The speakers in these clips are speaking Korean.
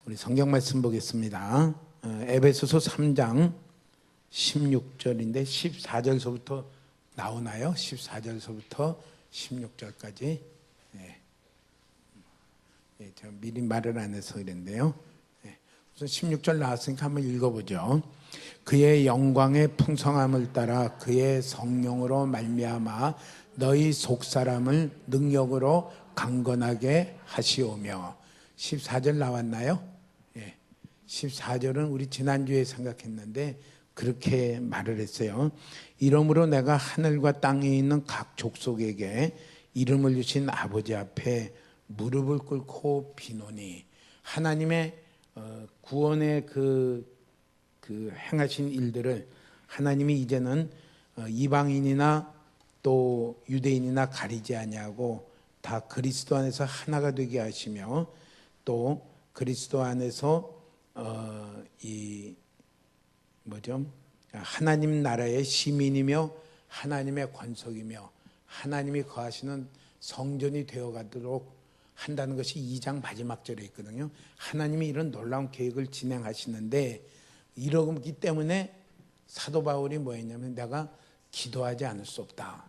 우리 성경 말씀 보겠습니다. 에베소서 3장 16절인데 14절서부터 나오나요? 14절서부터 16절까지. 제가 미리 말을 안 해서 그랬는데요. 우선 16절 나왔으니까 한번 읽어보죠. 그의 영광의 풍성함을 따라 그의 성령으로 말미암아 너희 속사람을 능력으로 강건하게 하시오며. 14절 나왔나요? 14절은 우리 지난주에 생각했는데 그렇게 말을 했어요. 이러므로 내가 하늘과 땅에 있는 각 족속에게 이름을 주신 아버지 앞에 무릎을 꿇고 비노니. 하나님의 구원의 그 행하신 일들을 하나님이 이제는 이방인이나 또 유대인이나 가리지 아니하고 다 그리스도 안에서 하나가 되게 하시며, 또 그리스도 안에서 하나님 나라의 시민이며 하나님의 권속이며 하나님이 거하시는 성전이 되어가도록 한다는 것이 2장 마지막 절에 있거든요. 하나님이 이런 놀라운 계획을 진행하시는데, 이러기 때문에 사도 바울이 뭐 했냐면 내가 기도하지 않을 수 없다.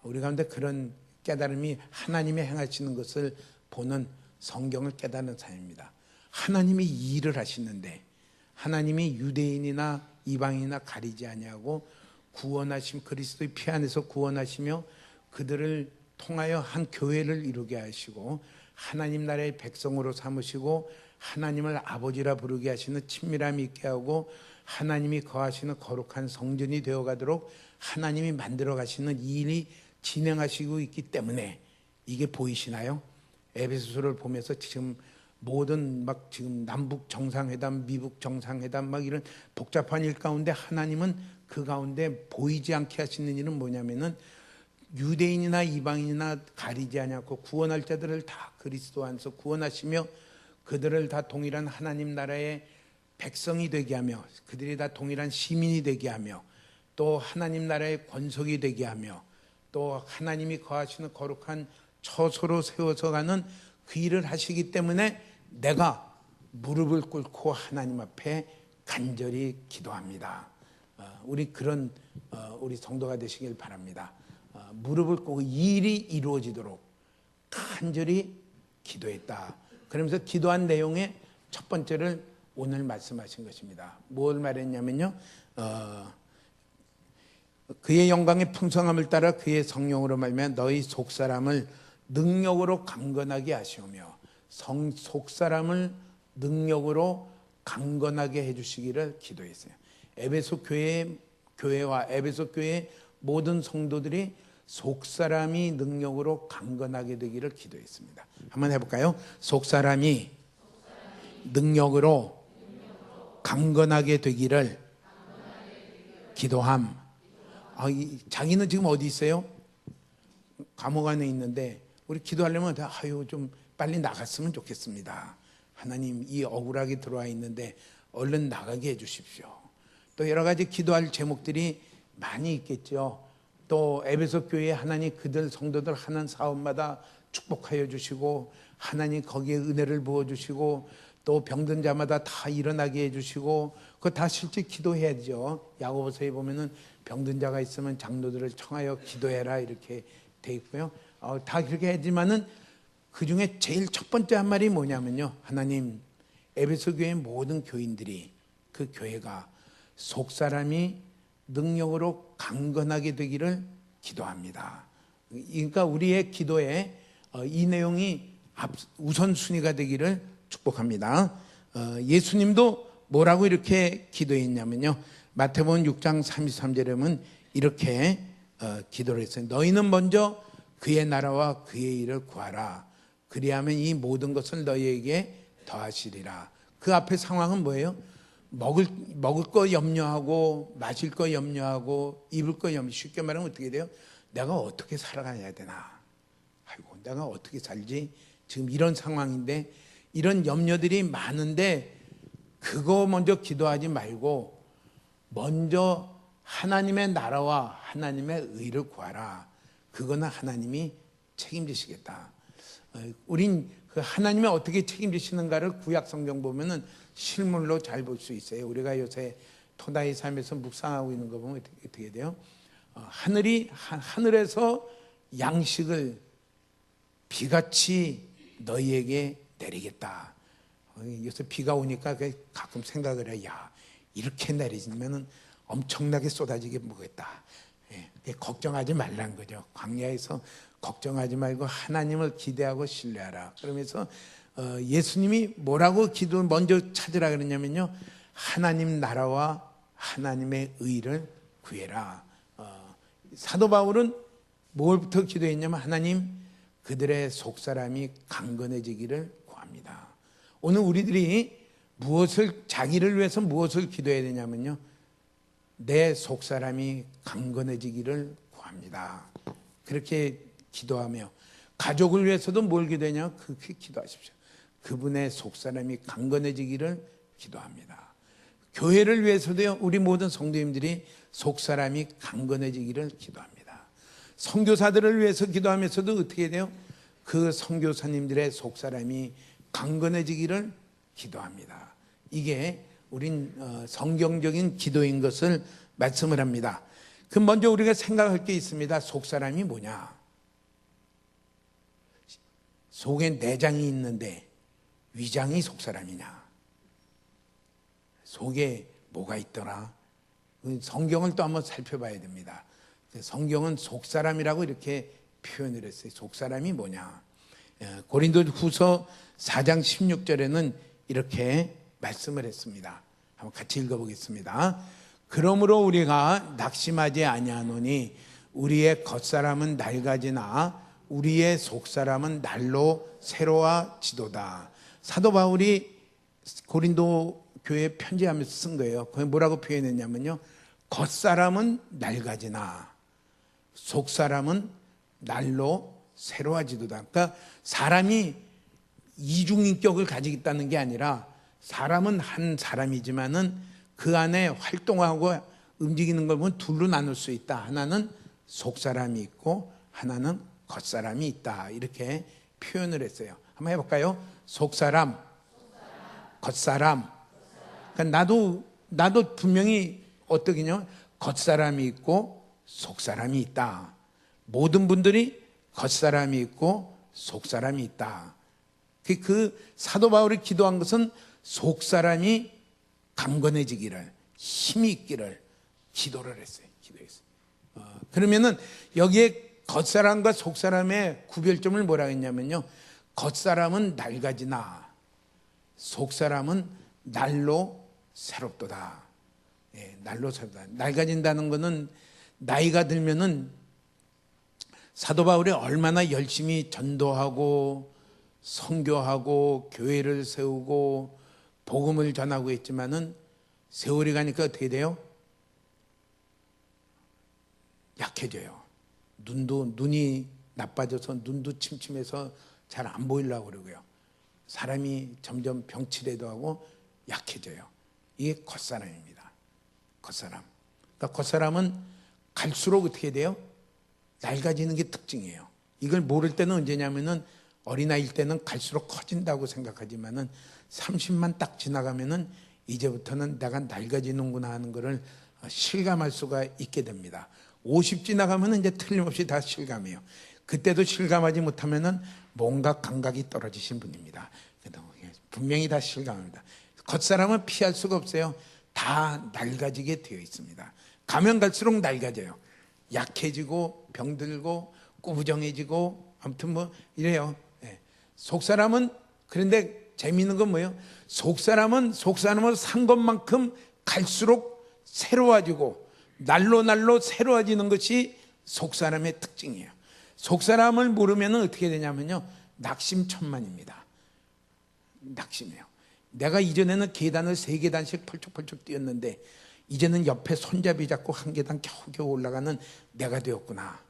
우리 가운데 그런 깨달음이 하나님이 행하시는 것을 보는 성경을 깨닫는 사람입니다. 하나님이 이 일을 하시는데 하나님이 유대인이나 이방인이나 가리지 아니하고 구원하심, 그리스도의 피 안에서 구원하시며 그들을 통하여 한 교회를 이루게 하시고 하나님 나라의 백성으로 삼으시고 하나님을 아버지라 부르게 하시는 친밀함이 있게 하고 하나님이 거하시는 거룩한 성전이 되어가도록 하나님이 만들어 가시는 이 일이 진행하시고 있기 때문에, 이게 보이시나요? 에베소서를 보면서 지금 모든 지금 남북 정상회담, 미북 정상회담 이런 복잡한 일 가운데 하나님은 그 가운데 보이지 않게 하시는 일은 뭐냐면은 유대인이나 이방인이나 가리지 않고 구원할 자들을 다 그리스도 안에서 구원하시며 그들을 다 동일한 하나님 나라의 백성이 되게 하며 그들이 다 동일한 시민이 되게 하며 또 하나님 나라의 권속이 되게 하며 또 하나님이 거하시는 거룩한 처소로 세워서 가는 그 일을 하시기 때문에 내가 무릎을 꿇고 하나님 앞에 간절히 기도합니다. 우리 그런 우리 성도가 되시길 바랍니다. 무릎을 꿇고 이 일이 이루어지도록 간절히 기도했다. 그러면서 기도한 내용의 첫 번째를 오늘 말씀하신 것입니다. 뭘 말했냐면요, 그의 영광의 풍성함을 따라 그의 성령으로 말미암아 너희 속사람을 능력으로 강건하게 하시오며. 속사람을 능력으로 강건하게 해주시기를 기도했어요. 에베소 교회와 에베소 교회의 모든 성도들이 속사람이 능력으로 강건하게 되기를 기도했습니다. 한번 해볼까요? 속사람이 능력으로 강건하게 되기를 기도함. 자기는 지금 어디 있어요? 감옥 안에 있는데 우리 기도하려면 좀 빨리 나갔으면 좋겠습니다. 하나님, 이 억울하게 들어와 있는데 얼른 나가게 해주십시오. 또 여러 가지 기도할 제목들이 많이 있겠죠. 또 에베소 교회에 하나님 그들 성도들 하는 사업마다 축복하여 주시고 하나님 거기에 은혜를 부어주시고 또 병든 자마다 다 일어나게 해주시고 그거 다 실제 기도해야죠. 야고보서에 보면은 병든 자가 있으면 장로들을 청하여 기도해라 이렇게 돼 있고요. 다 그렇게 하지만은 그 중에 제일 첫 번째 한 말이 뭐냐면요, 하나님 에베소 교회 모든 교인들이 그 교회가 속사람이 능력으로 강건하게 되기를 기도합니다. 그러니까 우리의 기도에 이 내용이 우선순위가 되기를 축복합니다. 예수님도 뭐라고 이렇게 기도했냐면요, 마태복음 6장 33절에 보면 이렇게 기도를 했어요. 너희는 먼저 그의 나라와 그의 일을 구하라. 그리하면 이 모든 것을 너희에게 더하시리라. 그 앞에 상황은 뭐예요? 먹을 거 염려하고 마실 거 염려하고 입을 거 염려. 쉽게 말하면 어떻게 돼요? 내가 어떻게 살아가야 되나? 아이고, 내가 어떻게 살지? 지금 이런 상황인데 이런 염려들이 많은데 그거 먼저 기도하지 말고 먼저 하나님의 나라와 하나님의 의를 구하라. 그거는 하나님이 책임지시겠다. 우린 그 하나님이 어떻게 책임지시는가를 구약 성경 보면은 실물로 잘 볼 수 있어요. 우리가 요새 토다의 삶에서 묵상하고 있는 거 보면 어떻게 돼요? 하늘에서 양식을 비같이 너희에게 내리겠다. 요새 비가 오니까 가끔 생각을 해. 야, 이렇게 내리면 엄청나게 쏟아지게 먹겠다. 걱정하지 말라는 거죠. 광야에서 걱정하지 말고 하나님을 기대하고 신뢰하라. 그러면서 예수님이 뭐라고 기도 먼저 찾으라 그러냐면요, 하나님 나라와 하나님의 의를 구해라. 사도 바울은 뭘부터 기도했냐면, 하나님 그들의 속사람이 강건해지기를 구합니다. 오늘 우리들이 자기를 위해서 무엇을 기도해야 되냐면요, 내 속사람이 강건해지기를 구합니다. 그렇게 기도하며, 가족을 위해서도 뭘 기도하냐? 그렇게 기도하십시오. 그분의 속사람이 강건해지기를 기도합니다. 교회를 위해서도요, 우리 모든 성도님들이 속사람이 강건해지기를 기도합니다. 선교사들을 위해서 기도하면서도 어떻게 돼요? 그 선교사님들의 속사람이 강건해지기를 기도합니다. 이게 우린 성경적인 기도인 것을 말씀을 합니다. 그럼 먼저 우리가 생각할 게 있습니다. 속사람이 뭐냐? 속에 내장이 있는데 위장이 속사람이냐? 속에 뭐가 있더라? 성경을 또 한번 살펴봐야 됩니다. 성경은 속사람이라고 이렇게 표현을 했어요. 속사람이 뭐냐? 고린도후서 4장 16절에는 이렇게 말씀을 했습니다. 한번 같이 읽어보겠습니다. 그러므로 우리가 낙심하지 아니하노니 우리의 겉사람은 낡아지나 우리의 속사람은 날로 새로워지도다. 사도 바울이 고린도 교회에 편지하면서 쓴 거예요. 그게 뭐라고 표현했냐면요, 겉사람은 낡아지나 속사람은 날로 새로워지도다. 그러니까 사람이 이중인격을 가지고 있다는 게 아니라, 사람은 한 사람이지만은 그 안에 활동하고 움직이는 걸 보면 둘로 나눌 수 있다. 하나는 속사람이 있고 하나는 겉사람이 있다. 이렇게 표현을 했어요. 한번 해볼까요? 속사람, 겉사람. 그러니까 나도 분명히 어떻게냐? 겉사람이 있고 속사람이 있다. 모든 분들이 겉사람이 있고 속사람이 있다. 그 사도 바울이 기도한 것은 속사람이 강건해지기를, 힘이 있기를 기도를 했어요. 기도했어요. 그러면은 여기에 겉사람과 속사람의 구별점을 뭐라 했냐면요, 겉사람은 낡아지나 속사람은 날로 새롭도다. 날로 새롭다. 낡아진다는 것은 나이가 들면은 사도 바울이 얼마나 열심히 전도하고 선교하고 교회를 세우고 복음을 전하고 했지만은 세월이 가니까 어떻게 돼요? 약해져요. 눈이 나빠져서 눈도 침침해서 잘 안 보이려고 그러고요. 사람이 점점 병치레도 하고 약해져요. 이게 겉사람입니다. 겉사람. 그러니까 겉사람은 갈수록 어떻게 돼요? 낡아지는 게 특징이에요. 이걸 모를 때는 언제냐면은 어린아이일 때는 갈수록 커진다고 생각하지만은 30만 딱 지나가면은 이제부터는 내가 낡아지는구나 하는 것을 실감할 수가 있게 됩니다. 50 지나가면은 이제 틀림없이 다 실감해요. 그때도 실감하지 못하면은 뭔가 감각이 떨어지신 분입니다. 분명히 다 실감합니다. 겉사람은 피할 수가 없어요. 다 낡아지게 되어 있습니다. 가면 갈수록 낡아져요. 약해지고 병들고 꾸부정해지고 아무튼 뭐 이래요. 속사람은, 그런데 재미있는 건 뭐예요? 속사람을 산 것만큼 갈수록 새로워지고 날로 새로워지는 것이 속사람의 특징이에요. 속사람을 모르면 어떻게 되냐면요, 낙심천만입니다. 낙심해요. 내가 이전에는 계단을 3계단씩 펄쩍펄쩍 뛰었는데 이제는 옆에 손잡이 잡고 1계단 겨우겨우 올라가는 내가 되었구나.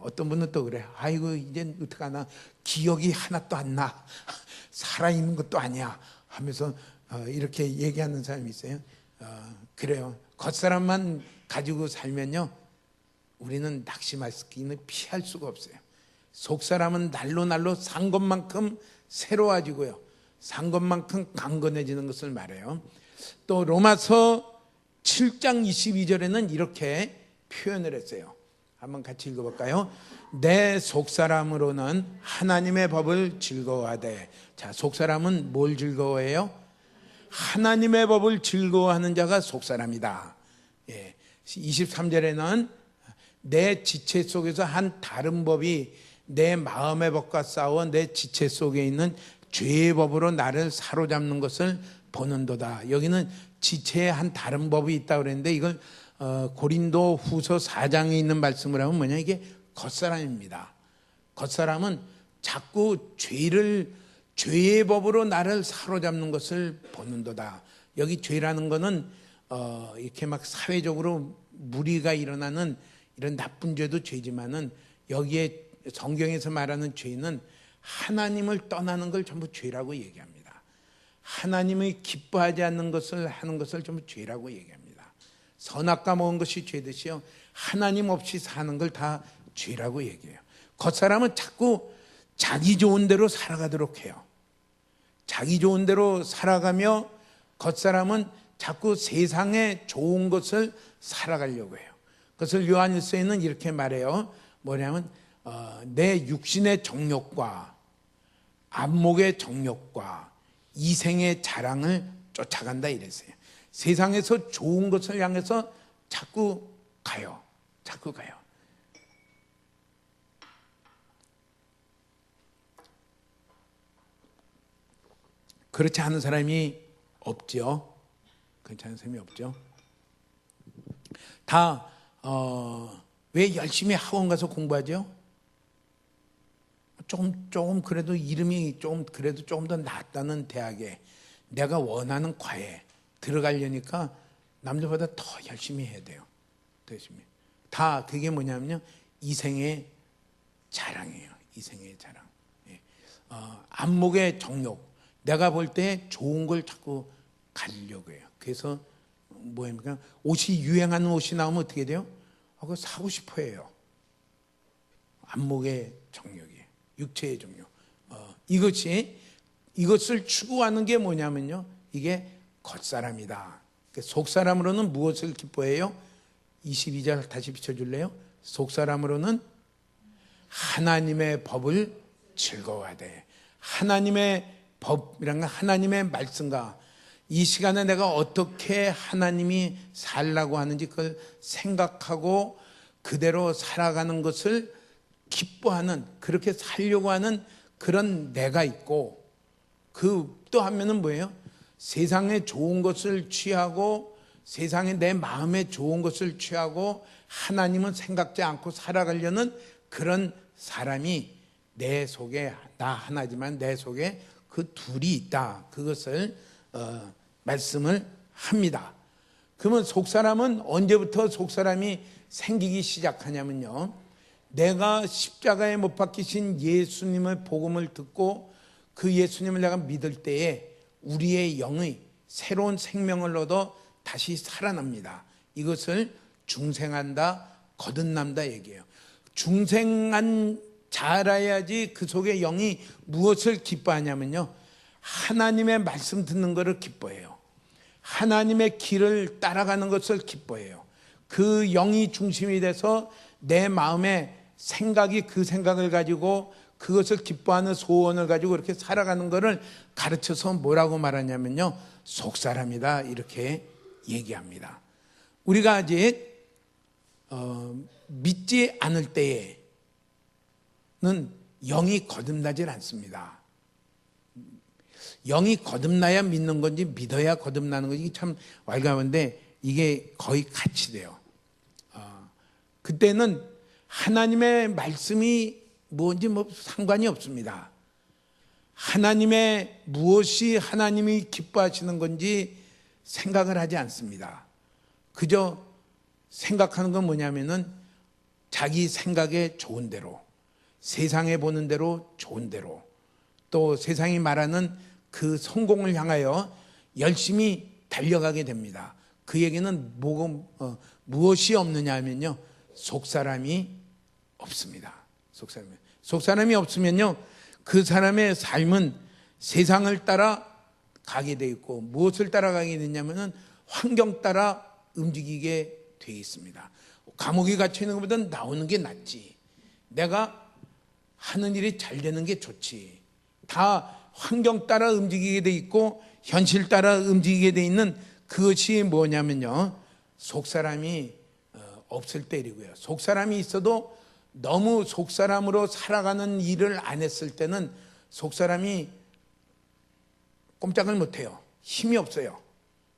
어떤 분은 또 그래. 아이고 이젠 어떡하나, 기억이 하나도 안 나, 살아있는 것도 아니야 하면서 이렇게 얘기하는 사람이 있어요. 그래요. 겉사람만 가지고 살면요, 우리는 낙심할 수는 피할 수가 없어요. 속사람은 날로 산 것만큼 새로워지고요. 산 것만큼 강건해지는 것을 말해요. 또 로마서 7장 22절에는 이렇게 표현을 했어요. 한번 같이 읽어볼까요? 내 속사람으로는 하나님의 법을 즐거워하되. 자, 속사람은 뭘 즐거워해요? 하나님의 법을 즐거워하는 자가 속사람이다. 23절에는 내 지체 속에서 한 다른 법이 내 마음의 법과 싸워 내 지체 속에 있는 죄의 법으로 나를 사로잡는 것을 보는도다. 여기는 지체에 한 다른 법이 있다고 그랬는데 이걸 고린도 후서 4장에 있는 말씀을 하면 뭐냐, 이게 겉사람입니다. 겉사람은 자꾸 죄의 법으로 나를 사로잡는 것을 보는도다. 여기 죄라는 거는 이렇게 막 사회적으로 무리가 일어나는 이런 나쁜 죄도 죄지만은 여기에 성경에서 말하는 죄는 하나님을 떠나는 걸 전부 죄라고 얘기합니다. 하나님이 기뻐하지 않는 것을 하는 것을 전부 죄라고 얘기합니다. 선악과 먹은 것이 죄듯이요, 하나님 없이 사는 걸 다 죄라고 얘기해요. 겉사람은 자꾸 자기 좋은 대로 살아가도록 해요. 자기 좋은 대로 살아가며 겉사람은 자꾸 세상에 좋은 것을 살아가려고 해요. 그것을 요한일서에는 이렇게 말해요. 뭐냐면 내 육신의 정욕과 안목의 정욕과 이생의 자랑을 쫓아간다 이랬어요. 세상에서 좋은 것을 향해서 자꾸 가요. 그렇지 않은 사람이 없죠. 다 왜 열심히 학원 가서 공부하죠? 조금 그래도 이름이 그래도 조금 더 낫다는 대학에 내가 원하는 과에 들어가려니까 남들보다 더 열심히 해야 돼요. 더 열심히. 다 그게 뭐냐면요, 이생의 자랑이에요. 이생의 자랑. 안목의 정욕. 내가 볼 때 좋은 걸 자꾸 가지려고 해요. 그래서 뭐입니까? 옷이 유행하는 옷이 나오면 어떻게 돼요? 그거 사고 싶어 해요. 안목의 정욕이에요. 육체의 정욕. 이것을 추구하는 게 뭐냐면요, 이게 겉사람이다. 속사람으로는 무엇을 기뻐해요? 22절 다시 비춰줄래요? 속사람으로는 하나님의 법을 즐거워하되. 하나님의 법이란 건 하나님의 말씀과 이 시간에 내가 어떻게 하나님이 살라고 하는지 그걸 생각하고 그대로 살아가는 것을 기뻐하는, 그렇게 살려고 하는 그런 내가 있고, 그 또 한면은 뭐예요? 세상에 좋은 것을 취하고 세상에 내 마음에 좋은 것을 취하고 하나님은 생각지 않고 살아가려는 그런 사람이 내 속에, 나 하나지만 내 속에 그 둘이 있다. 그것을 말씀을 합니다. 그러면 속사람은 언제부터 속사람이 생기기 시작하냐면요, 내가 십자가에 못 박히신 예수님의 복음을 듣고 그 예수님을 내가 믿을 때에 우리의 영의 새로운 생명을 얻어 다시 살아납니다. 이것을 중생한다, 거듭난다 얘기해요. 중생한 자라야지 그 속에 영이 무엇을 기뻐하냐면요, 하나님의 말씀 듣는 것을 기뻐해요. 하나님의 길을 따라가는 것을 기뻐해요. 그 영이 중심이 돼서 내 마음에 생각이 그 생각을 가지고 그것을 기뻐하는 소원을 가지고 이렇게 살아가는 것을 가르쳐서 뭐라고 말하냐면요, 속사람이다 이렇게 얘기합니다. 우리가 아직 믿지 않을 때에는 영이 거듭나질 않습니다. 영이 거듭나야 믿는 건지 믿어야 거듭나는 건지 참 왈가분한데 이게 거의 같이 돼요. 그때는 하나님의 말씀이 뭔지 상관이 없습니다. 하나님의 무엇이 하나님이 기뻐하시는 건지 생각을 하지 않습니다. 그저 생각하는 건 뭐냐면은 자기 생각에 좋은 대로, 세상에 보는 대로 좋은 대로, 또 세상이 말하는 그 성공을 향하여 열심히 달려가게 됩니다. 그 얘기는 무엇이 없느냐 하면요, 속사람이 없습니다. 속사람이 없으면요, 그 사람의 삶은 세상을 따라 가게 돼 있고, 무엇을 따라가게 됐냐면은 환경 따라 움직이게 돼 있습니다. 감옥에 갇혀 있는 것보다는 나오는 게 낫지. 내가 하는 일이 잘 되는 게 좋지. 다 환경 따라 움직이게 돼 있고 현실 따라 움직이게 돼 있는 그것이 뭐냐면요, 속사람이 없을 때이고요. 속사람이 있어도 너무 속사람으로 살아가는 일을 안 했을 때는 속사람이 꼼짝을 못해요. 힘이 없어요.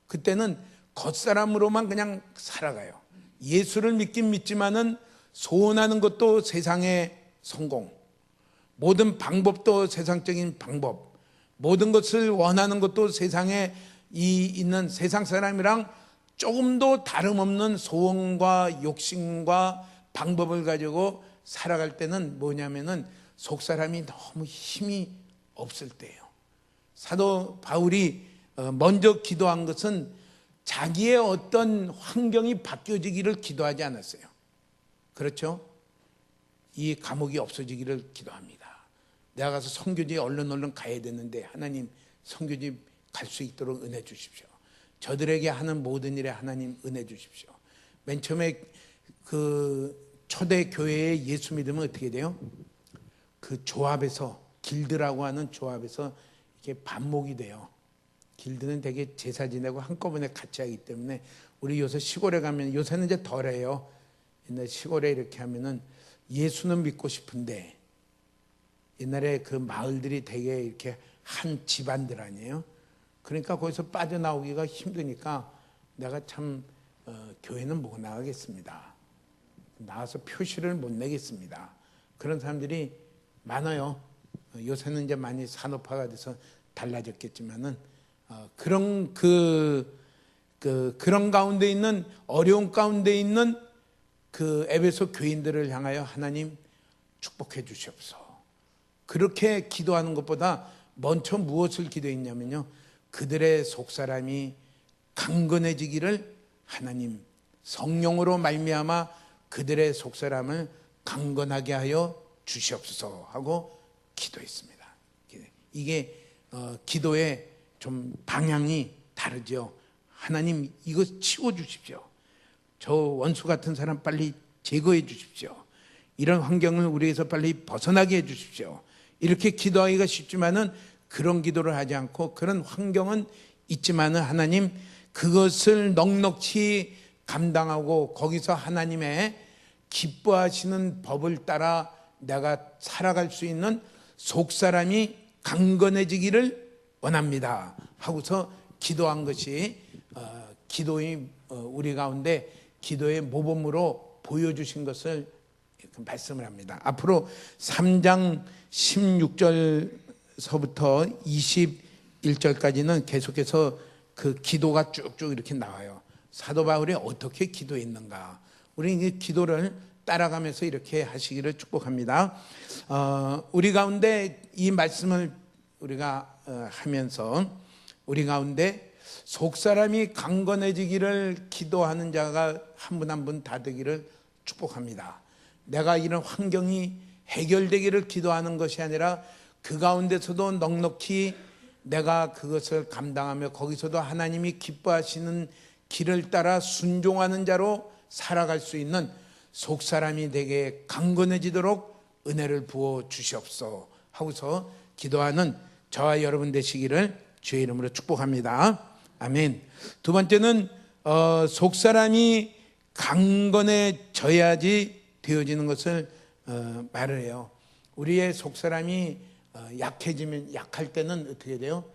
그때는 겉사람으로만 그냥 살아가요. 예수를 믿긴 믿지만은 소원하는 것도 세상의 성공, 모든 방법도 세상적인 방법, 모든 것을 원하는 것도 세상에 있는 세상 사람이랑 조금도 다름없는 소원과 욕심과 방법을 가지고 살아갈 때는 뭐냐면은 속사람이 너무 힘이 없을 때예요. 사도 바울이 먼저 기도한 것은 자기의 어떤 환경이 바뀌어지기를 기도하지 않았어요. 그렇죠? 이 감옥이 없어지기를 기도합니다. 내가 가서 선교지에 얼른 가야 되는데 하나님 선교지 갈 수 있도록 은혜 주십시오. 저들에게 하는 모든 일에 하나님 은혜 주십시오. 맨 처음에 그 초대 교회에 예수 믿으면 어떻게 돼요? 그 조합에서, 길드라고 하는 조합에서 이렇게 반목이 돼요. 길드는 되게 제사 지내고 한꺼번에 같이 하기 때문에, 우리 요새 시골에 가면, 요새는 이제 덜해요. 옛날 시골에 이렇게 하면은 예수는 믿고 싶은데, 옛날에 그 마을들이 되게 이렇게 한 집안들 아니에요? 그러니까 거기서 빠져나오기가 힘드니까 내가 참 교회는 못 나가겠습니다. 나가서 표시를 못 내겠습니다. 그런 사람들이 많아요. 요새는 이제 많이 산업화가 돼서 달라졌겠지만은 그런 그런 가운데 있는, 어려운 가운데 있는 그 에베소 교인들을 향하여 하나님 축복해 주시옵소서. 그렇게 기도하는 것보다 먼저 무엇을 기도했냐면요, 그들의 속사람이 강건해지기를 하나님 성령으로 말미암아 그들의 속사람을 강건하게 하여 주시옵소서 하고 기도했습니다. 이게 기도의 좀 방향이 다르죠. 하나님 이거 치워주십시오. 저 원수 같은 사람 빨리 제거해 주십시오. 이런 환경을 우리에서 빨리 벗어나게 해 주십시오. 이렇게 기도하기가 쉽지만은 그런 기도를 하지 않고, 그런 환경은 있지만은 하나님 그것을 넉넉히 감당하고 거기서 하나님의 기뻐하시는 법을 따라 내가 살아갈 수 있는 속사람이 강건해지기를 원합니다 하고서 기도한 것이 기도의 우리 가운데 기도의 모범으로 보여주신 것을 말씀을 합니다. 앞으로 3장 16절서부터 21절까지는 계속해서 그 기도가 쭉쭉 이렇게 나와요. 사도 바울이 어떻게 기도했는가, 우리 이 기도를 따라가면서 이렇게 하시기를 축복합니다. 우리 가운데 이 말씀을 우리가 하면서 우리 가운데 속사람이 강건해지기를 기도하는 자가 한 분 한 분 다 되기를 축복합니다. 내가 이런 환경이 해결되기를 기도하는 것이 아니라 그 가운데서도 넉넉히 내가 그것을 감당하며 거기서도 하나님이 기뻐하시는 길을 따라 순종하는 자로 살아갈 수 있는 속사람이 되게 강건해지도록 은혜를 부어 주시옵소서 하고서 기도하는 저와 여러분 되시기를 주의 이름으로 축복합니다. 아멘. 두 번째는 속사람이 강건해져야지 되어지는 것을 말을 해요. 우리의 속사람이 약해지면, 약할 때는 어떻게 돼요?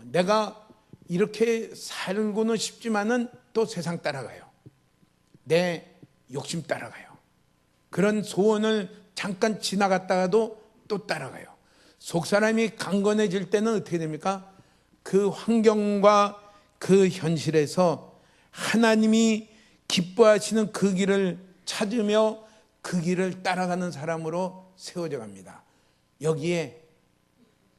내가 이렇게 살고는 싶지만은 또 세상 따라가요. 내 욕심 따라가요. 그런 소원을 잠깐 지나갔다가도 또 따라가요. 속사람이 강건해질 때는 어떻게 됩니까? 그 환경과 그 현실에서 하나님이 기뻐하시는 그 길을 찾으며 그 길을 따라가는 사람으로 세워져 갑니다. 여기에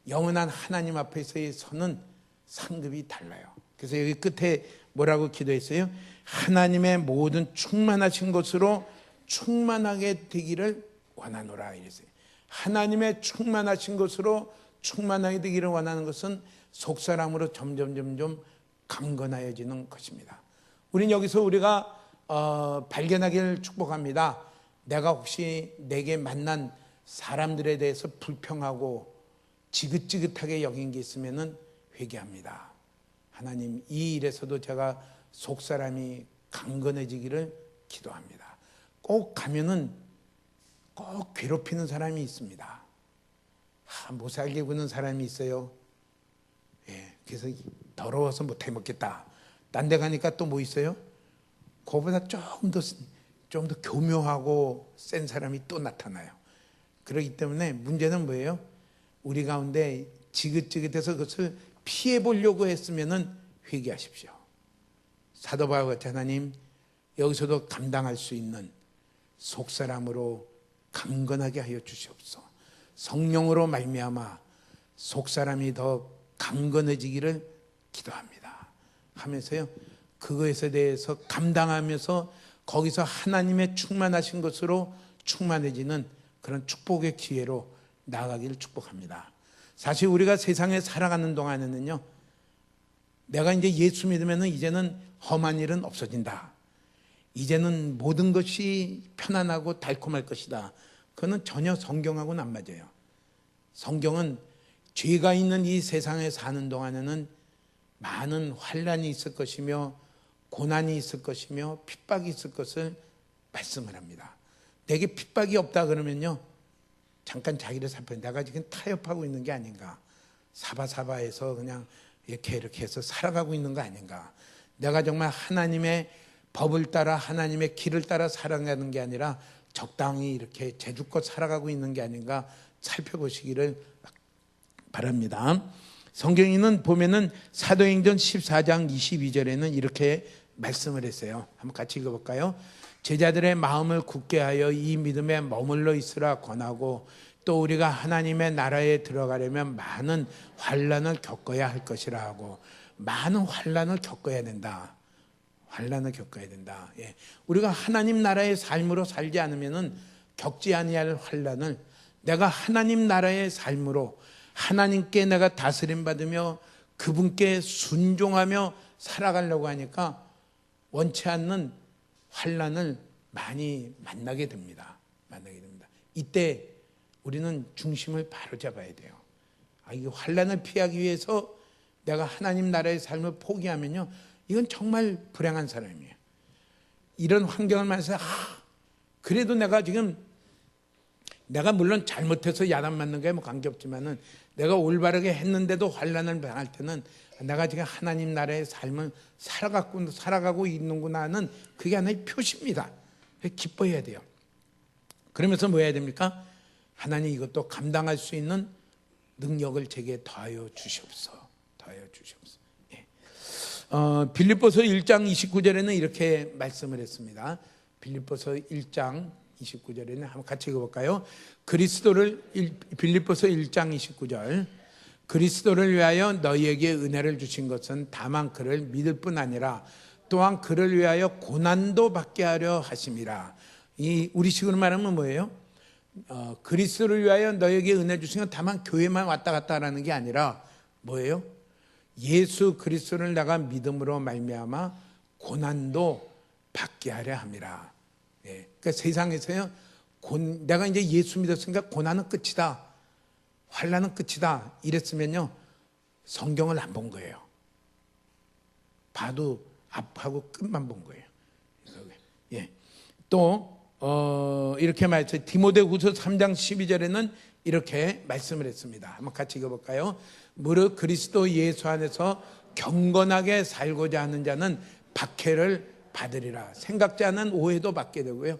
영원한 하나님 앞에서의 서는 상급이 달라요. 그래서 여기 끝에 뭐라고 기도했어요? 하나님의 모든 충만하신 것으로 충만하게 되기를 원하노라 이랬어요. 하나님의 충만하신 것으로 충만하게 되기를 원하는 것은 속사람으로 점점 강건하여지는 것입니다. 우린 여기서 우리가 발견하기를 축복합니다. 내가 혹시 내게 만난 사람들에 대해서 불평하고 지긋지긋하게 여긴 게 있으면 회개합니다. 하나님, 이 일에서도 제가 속사람이 강건해지기를 기도합니다. 꼭 가면은 꼭 괴롭히는 사람이 있습니다. 못 살게 구는 사람이 있어요. 그래서 더러워서 못해 먹겠다. 딴 데 가니까 또 뭐 있어요? 그거보다 좀 더 교묘하고 센 사람이 또 나타나요. 그렇기 때문에 문제는 뭐예요? 우리 가운데 지긋지긋해서 그것을 피해 보려고 했으면은 회개하십시오. 사도 바울과 같이 하나님, 여기서도 감당할 수 있는 속사람으로 강건하게 하여 주시옵소서. 성령으로 말미암아 속사람이 더 강건해지기를 기도합니다 하면서요, 그것에 대해서 감당하면서 거기서 하나님의 충만하신 것으로 충만해지는 그런 축복의 기회로 나아가기를 축복합니다. 사실 우리가 세상에 살아가는 동안에는요, 내가 이제 예수 믿으면 이제는 험한 일은 없어진다, 이제는 모든 것이 편안하고 달콤할 것이다, 그거는 전혀 성경하고는 안 맞아요. 성경은 죄가 있는 이 세상에 사는 동안에는 많은 환난이 있을 것이며 고난이 있을 것이며 핍박이 있을 것을 말씀을 합니다. 내게 핍박이 없다 그러면요, 잠깐 자기를 살펴, 내가 지금 타협하고 있는 게 아닌가, 사바사바해서 그냥 이렇게 해서 살아가고 있는 거 아닌가, 내가 정말 하나님의 법을 따라 하나님의 길을 따라 살아가는 게 아니라 적당히 이렇게 제주껏 살아가고 있는 게 아닌가 살펴보시기를 바랍니다. 성경에는 보면은 사도행전 14장 22절에는 이렇게 말씀을 했어요. 한번 같이 읽어볼까요? 제자들의 마음을 굳게 하여 이 믿음에 머물러 있으라 권하고, 또 우리가 하나님의 나라에 들어가려면 많은 환난을 겪어야 할 것이라 하고, 많은 환난을 겪어야 된다. 환난을 겪어야 된다. 우리가 하나님 나라의 삶으로 살지 않으면은 겪지 아니할 환난을 내가 하나님 나라의 삶으로 하나님께 내가 다스림 받으며 그분께 순종하며 살아가려고 하니까 원치 않는 환난을 많이 만나게 됩니다. 이때 우리는 중심을 바로 잡아야 돼요. 이 환난을 피하기 위해서 내가 하나님 나라의 삶을 포기하면요, 이건 정말 불행한 사람이에요. 이런 환경을 만나서 그래도 내가 물론 잘못해서 야단 맞는 게 뭐 관계없지만은 내가 올바르게 했는데도 환난을 당할 때는 내가 지금 하나님 나라의 삶을 살아가고 있는구나 하는 그게 하나의 표시입니다. 기뻐해야 돼요. 그러면서 뭐 해야 됩니까? 하나님, 이것도 감당할 수 있는 능력을 제게 더하여 주시옵소서. 빌립보서 1장 29절에는 이렇게 말씀을 했습니다. 빌립보서 1장 29절에는 한번 같이 읽어볼까요? 빌립보서 1장 29절, 그리스도를 위하여 너희에게 은혜를 주신 것은 다만 그를 믿을 뿐 아니라 또한 그를 위하여 고난도 받게 하려 하심이라. 이 우리식으로 말하면 뭐예요? 그리스도를 위하여 너희에게 은혜 주신 건 다만 교회만 왔다 갔다 하라는 게 아니라 뭐예요? 예수 그리스도를 내가 믿음으로 말미암아 고난도 받게 하려 함이라. 그러니까 세상에서요, 내가 이제 예수 믿었으니까 고난은 끝이다, 환난은 끝이다 이랬으면요, 성경을 안 본 거예요. 봐도 앞하고 끝만 본 거예요. 또 이렇게 말했어요. 디모데후서 3장 12절에는 이렇게 말씀을 했습니다. 한번 같이 읽어볼까요? 무릇 그리스도 예수 안에서 경건하게 살고자 하는 자는 박해를 받으리라. 생각지 않은 오해도 받게 되고요,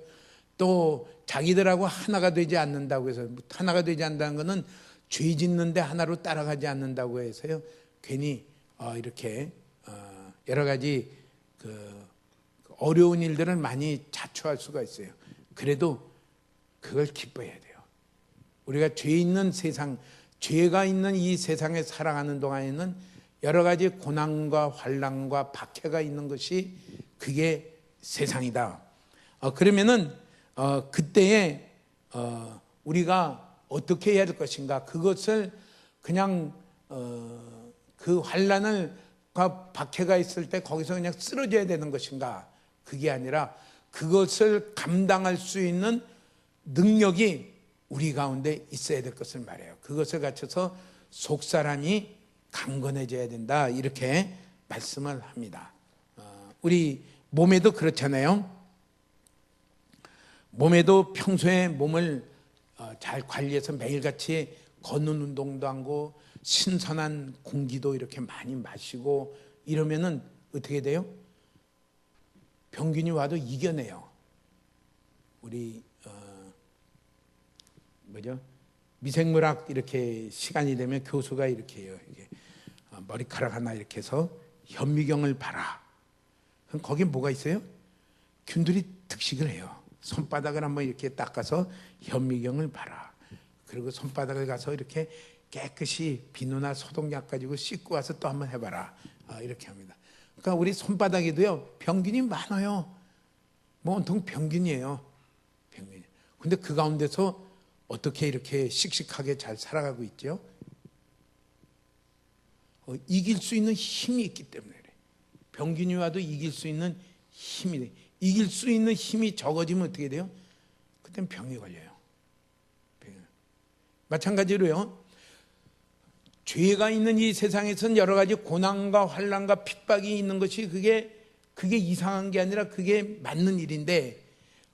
또 자기들하고 하나가 되지 않는다고 해서, 하나가 되지 않는다는 것은 죄 짓는데 하나로 따라가지 않는다고 해서요, 괜히 이렇게 여러 가지 어려운 일들을 많이 자초할 수가 있어요. 그래도 그걸 기뻐해야 돼요. 우리가 죄가 있는 이 세상에 살아가는 동안에는 여러 가지 고난과 환난과 박해가 있는 것이 그게 세상이다. 그러면은 그때에 우리가 어떻게 해야 될 것인가, 그것을 그냥 그 환난을 박해가 있을 때 거기서 그냥 쓰러져야 되는 것인가? 그게 아니라 그것을 감당할 수 있는 능력이 우리 가운데 있어야 될 것을 말해요. 그것을 갖춰서 속사람이 강건해져야 된다, 이렇게 말씀을 합니다. 우리 몸에도 그렇잖아요. 몸에도 평소에 몸을 잘 관리해서 매일같이 걷는 운동도 하고 신선한 공기도 이렇게 많이 마시고 이러면은 어떻게 돼요? 병균이 와도 이겨내요. 우리 미생물학 이렇게 시간이 되면 교수가 이렇게 해요. 이게 머리카락 하나 이렇게 해서 현미경을 봐라. 그럼 거기에 뭐가 있어요? 균들이 득식을 해요. 손바닥을 한번 이렇게 닦아서 현미경을 봐라. 그리고 손바닥을 가서 이렇게 깨끗이 비누나 소독약 가지고 씻고 와서 또 한번 해봐라. 이렇게 합니다. 그러니까 우리 손바닥에도요 병균이 많아요. 뭐 온통 병균이에요. 병균이. 근데 그 가운데서 어떻게 이렇게 씩씩하게 잘 살아가고 있죠? 이길 수 있는 힘이 있기 때문에 그래. 병균이 와도 이길 수 있는 힘이 돼. 이길 수 있는 힘이 적어지면 어떻게 돼요? 그땐 병이 걸려요. 마찬가지로요, 죄가 있는 이 세상에서는 여러 가지 고난과 환난과 핍박이 있는 것이 그게 이상한 게 아니라 그게 맞는 일인데,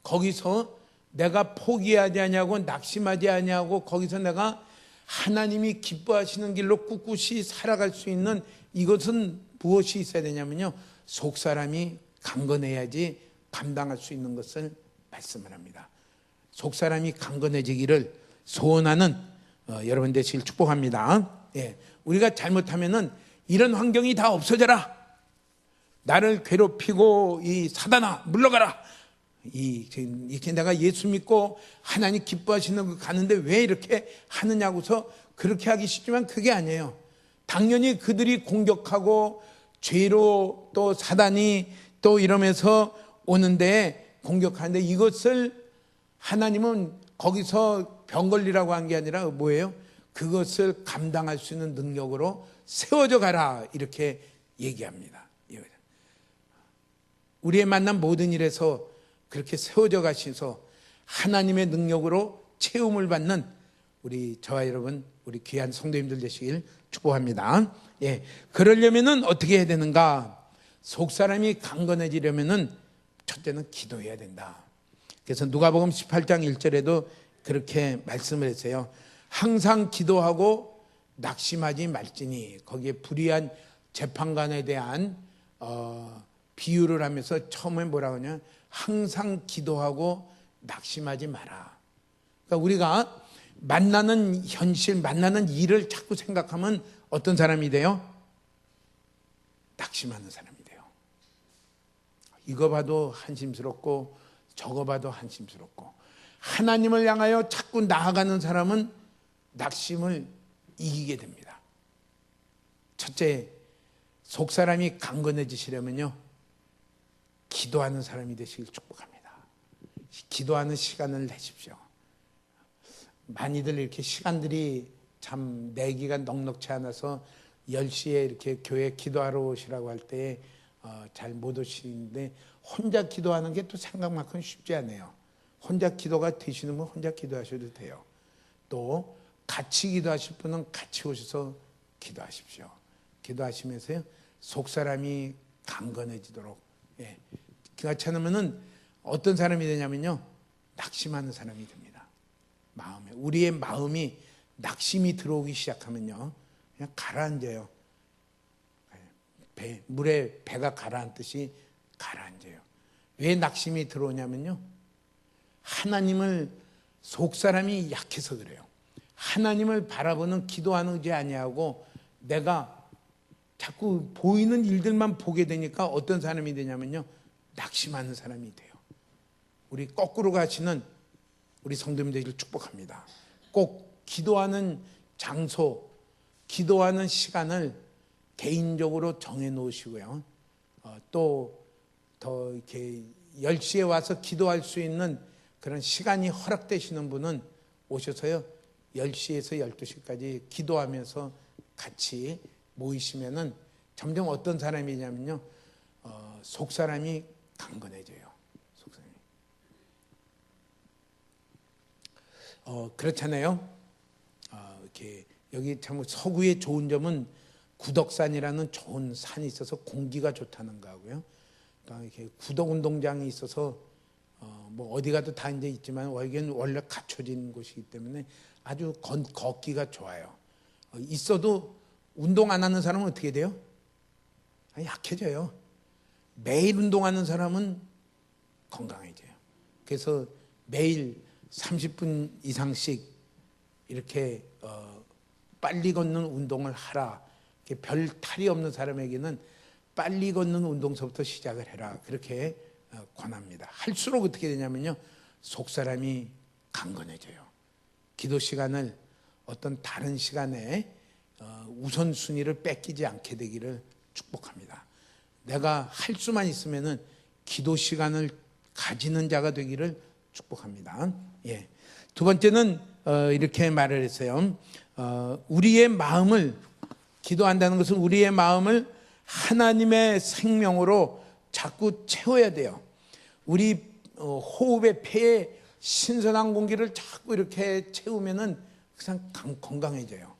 거기서 내가 포기하지 아니하고 낙심하지 아니하고 거기서 내가 하나님이 기뻐하시는 길로 꿋꿋이 살아갈 수 있는 이것은 무엇이 있어야 되냐면요, 속사람이 강건해야지 감당할 수 있는 것을 말씀을 합니다. 속사람이 강건해지기를 소원하는 여러분 되시길 축복합니다. 예, 우리가 잘못하면은 이런 환경이 다 없어져라, 나를 괴롭히고 이 사단아 물러가라, 이렇게 내가 예수 믿고 하나님 기뻐하시는 거 가는데 왜 이렇게 하느냐고서 그렇게 하기 쉽지만 그게 아니에요. 당연히 그들이 공격하고 죄로 또 사단이 또 이러면서 오는데 공격하는데, 이것을 하나님은 거기서 병 걸리라고 한 게 아니라 뭐예요? 그것을 감당할 수 있는 능력으로 세워져 가라, 이렇게 얘기합니다. 우리의 만난 모든 일에서 그렇게 세워져 가셔서 하나님의 능력으로 채움을 받는 우리 저와 여러분, 우리 귀한 성도님들 되시길 축복합니다. 예, 그러려면은 어떻게 해야 되는가? 속사람이 강건해지려면은 첫째는 기도해야 된다. 그래서 누가복음 18장 1절에도 그렇게 말씀을 했어요. 항상 기도하고 낙심하지 말지니, 거기에 불의한 재판관에 대한 비유를 하면서 처음에 뭐라고 하냐, 항상 기도하고 낙심하지 마라. 그러니까 우리가 만나는 현실, 만나는 일을 자꾸 생각하면 어떤 사람이 돼요? 낙심하는 사람이 돼요. 이거 봐도 한심스럽고 저거 봐도 한심스럽고. 하나님을 향하여 자꾸 나아가는 사람은 낙심을 이기게 됩니다. 첫째, 속사람이 강건해지시려면요, 기도하는 사람이 되시길 축복합니다. 기도하는 시간을 내십시오. 많이들 이렇게 시간들이 참 내기가 넉넉치 않아서 10시에 이렇게 교회 기도하러 오시라고 할 때 잘 못 오시는데, 혼자 기도하는 게 또 생각만큼 쉽지 않아요. 혼자 기도가 되시는 분 혼자 기도하셔도 돼요. 또 같이 기도하실 분은 같이 오셔서 기도하십시오. 기도하시면서요, 속사람이 강건해지도록. 예. 그렇지 않으면은 어떤 사람이 되냐면요, 낙심하는 사람이 됩니다. 마음에, 우리의 마음이 낙심이 들어오기 시작하면요, 그냥 가라앉아요. 물에 배가 가라앉듯이 가라앉아요. 왜 낙심이 들어오냐면요, 하나님을, 속사람이 약해서 그래요. 하나님을 바라보는 기도하는 게 아니하고 내가 자꾸 보이는 일들만 보게 되니까 어떤 사람이 되냐면요, 낙심하는 사람이 돼요. 우리 거꾸로 가시는 우리 성도님들을 축복합니다. 꼭 기도하는 장소, 기도하는 시간을 개인적으로 정해 놓으시고요. 또 더 이렇게 10시에 와서 기도할 수 있는 그런 시간이 허락되시는 분은 오셔서요, 10시에서 12시까지 기도하면서 같이 모이시면은 점점 어떤 사람이냐면요, 속 사람이 강건해져요. 속 사람이. 그렇잖아요. 이렇게 여기 참 서구의 좋은 점은 구덕산이라는 좋은 산이 있어서 공기가 좋다는 거고요. 그러니까 이렇게 구덕 운동장이 있어서 뭐 어디 가도 다 이제 있지만 여기는 원래 갖춰진 곳이기 때문에 아주 걷기가 좋아요. 있어도 운동 안 하는 사람은 어떻게 돼요? 약해져요. 매일 운동하는 사람은 건강해져요. 그래서 매일 30분 이상씩 이렇게 빨리 걷는 운동을 하라. 별 탈이 없는 사람에게는 빨리 걷는 운동서부터 시작을 해라. 그렇게 권합니다. 할수록 어떻게 되냐면요, 속 사람이 강건해져요. 기도 시간을 어떤 다른 시간에 우선순위를 뺏기지 않게 되기를 축복합니다. 내가 할 수만 있으면은 기도 시간을 가지는 자가 되기를 축복합니다. 예. 두 번째는 이렇게 말을 했어요. 우리의 마음을, 기도한다는 것은 우리의 마음을 하나님의 생명으로 자꾸 채워야 돼요. 우리 호흡의 폐에 신선한 공기를 자꾸 이렇게 채우면은 그냥 건강해져요.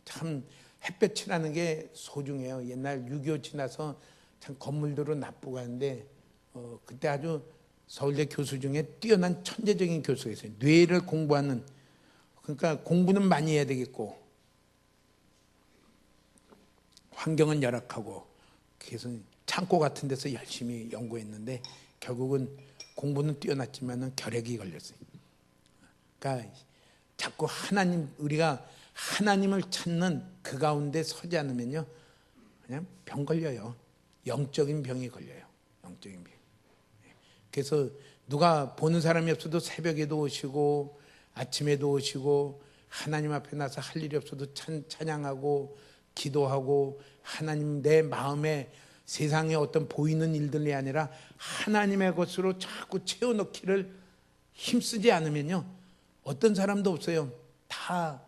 참 햇볕이라는 게 소중해요. 옛날 6.25 지나서 참 건물들도 나쁘고 하는데 그때 아주 서울대 교수 중에 뛰어난 천재적인 교수가 있어요. 뇌를 공부하는. 그러니까 공부는 많이 해야 되겠고 환경은 열악하고, 그래서 창고 같은 데서 열심히 연구했는데 결국은 공부는 뛰어났지만 결핵이 걸렸어요. 그러니까 자꾸 우리가 하나님을 찾는 그 가운데 서지 않으면요, 그냥 병 걸려요. 영적인 병이 걸려요. 영적인 병. 그래서 누가 보는 사람이 없어도 새벽에도 오시고 아침에도 오시고 하나님 앞에 나서 할 일이 없어도 찬양하고 기도하고, 하나님 내 마음에 세상에 어떤 보이는 일들이 아니라 하나님의 것으로 자꾸 채워넣기를 힘쓰지 않으면요, 어떤 사람도 없어요. 다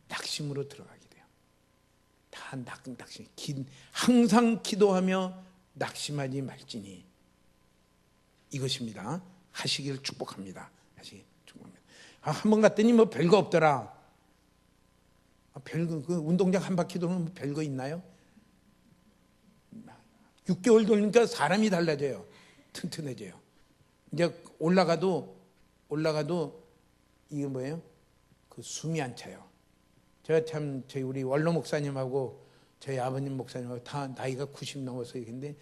낙심으로 들어가게 돼요. 다 낙심. 항상 기도하며 낙심하지 말지니, 이것입니다. 하시기를 축복합니다. 한 번 갔더니 뭐 별거 없더라. 별거, 그 운동장 한 바퀴 돌면 뭐 별거 있나요? 6개월 돌니까 사람이 달라져요. 튼튼해져요. 이제 올라가도 이게 뭐예요? 그 숨이 안 차요. 제가 참 저희 우리 원로 목사님하고 저희 아버님 목사님하고 다 나이가 90 넘어서 근데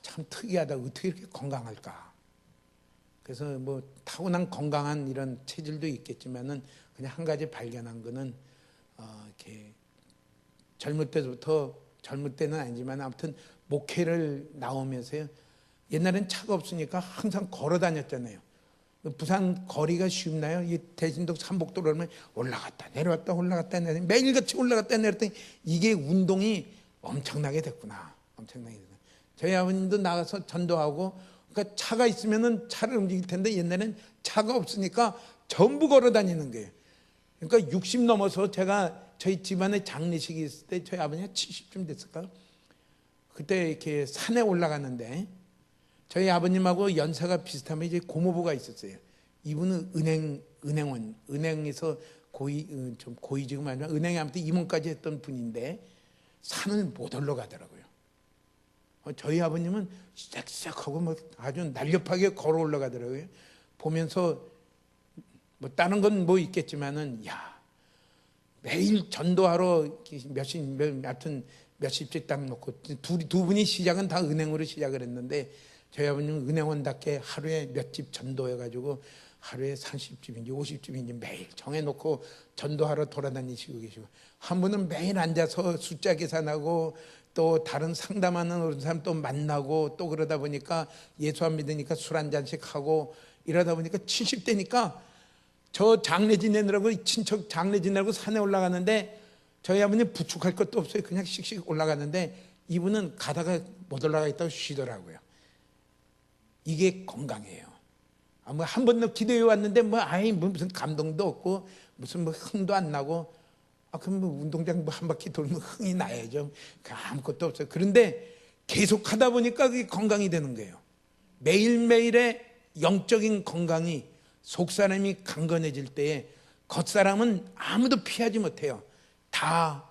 참 특이하다. 어떻게 이렇게 건강할까? 그래서 뭐 타고난 건강한 이런 체질도 있겠지만은 그냥 한 가지 발견한 거는 이렇게 젊을 때는 아니지만 아무튼 목회를 나오면서요, 옛날엔 차가 없으니까 항상 걸어 다녔잖아요. 부산 거리가 쉽나요? 이 대진동 삼복도로는 올라갔다 내려왔다 올라갔다 내려왔다 매일같이 올라갔다 내려왔더니 이게 운동이 엄청나게 됐구나. 엄청나게 됐구나. 저희 아버님도 나가서 전도하고, 그러니까 차가 있으면은 차를 움직일 텐데 옛날엔 차가 없으니까 전부 걸어 다니는 거예요. 그러니까 60 넘어서 제가 저희 집안에 장례식이 있을 때 저희 아버지가 70쯤 됐을까요? 그때 이렇게 산에 올라갔는데 저희 아버님하고 연세가 비슷하면 이제 고모부가 있었어요. 이분은 은행에서 좀 고위 지금 아니라 은행에 아무튼 임원까지 했던 분인데 산을 못 올라가더라고요. 저희 아버님은 싹싹하고 뭐 아주 날렵하게 걸어 올라가더라고요. 보면서 뭐 다른 건 뭐 있겠지만은 매일 전도하러 몇십씩 딱 놓고 두 분이 시작은 다 은행으로 시작을 했는데 저희 아버님은 은행원답게 하루에 몇 집 전도해가지고 하루에 30집인지 50집인지 매일 정해놓고 전도하러 돌아다니시고 계시고, 한 분은 매일 앉아서 숫자 계산하고 또 다른 상담하는 사람 또 만나고 또 그러다 보니까 예수 안 믿으니까 술 한 잔씩 하고 이러다 보니까 70대니까 저 장례 지내느라고 친척 장례 지내고 산에 올라가는데 저희 아버님 부축할 것도 없어요. 그냥 씩씩 올라가는데 이분은 가다가 못 올라가겠다고 쉬더라고요. 이게 건강이에요. 뭐 한 번도 기도해 왔는데 무슨 감동도 없고 무슨 흥도 안 나고 그럼 운동장 한 바퀴 돌면 흥이 나야죠. 아무것도 없어요. 그런데 계속 하다 보니까 그게 건강이 되는 거예요. 매일매일의 영적인 건강이 속사람이 강건해질 때에 겉사람은 아무도 피하지 못해요. 다